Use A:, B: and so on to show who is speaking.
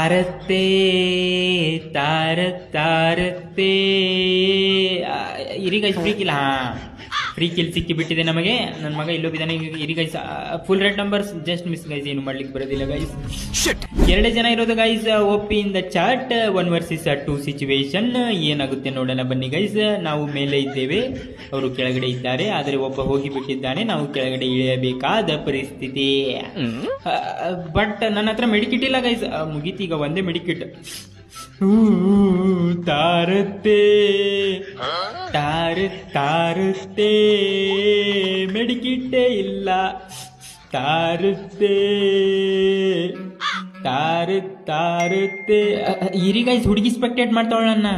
A: ತಾರತ್ತೆ ತಾರತ್ತೆ ಇರಿ guys free kill. Free kill ಸಿಕ್ಕಿಬಿಟ್ಟಿದೆ ನಮಗೆ. ನನ್ನ ಮಗ ಇಲ್ಲೋ ಬಿದ್ದಾನೆ. ಇರಿ guys full red numbers just miss guys. ಏನು ಮಾಡ್ಲಿಕ್ಕೆ ಬರೋದಿಲ್ಲ ಗೈಸ್. 2 ಜನ ಇರೋದು guys. OP in the chat 1 vs 2 situation. ಏನಾಗುತ್ತೆ ನೋಡೋಣ ಬನ್ನಿ ಗೈಸ್. ನಾವು ಮೇಲೆ ಇದ್ದೇವೆ, ಅವರು ಕೆಳಗಡೆ ಇದ್ದಾರೆ. ಆದರೆ ಒಬ್ಬ ಹೋಗಿಬಿಟ್ಟಿದ್ದಾನೆ. ನಾವು ಕೆಳಗಡೆ ಇಳಿಯಬೇಕಾದ ಪರಿಸ್ಥಿತಿ. ಬಟ್ ನನ್ನ ಹತ್ರ ಮೆಡಿಕಿಟ್ ಇಲ್ಲ ಗೈಸ್. ಮುಗೀತೀಗ ಒಂದೇ ಮೆಡಿಕಿಟ್. ತಾರತ್ತೆ ತಾರತ್ತೆ ಮೆಡಿಕಿಟ್ಟೇ ಇಲ್ಲ. ತಾರತ್ತೆ ತಾರತ್ತೆ ಇರಿ ಗೈಸ್. ಹುಡುಗಿ ಸ್ಪೆಕ್ಟೇಟ್ ಮಾಡ್ತಾವಳನ್ನ.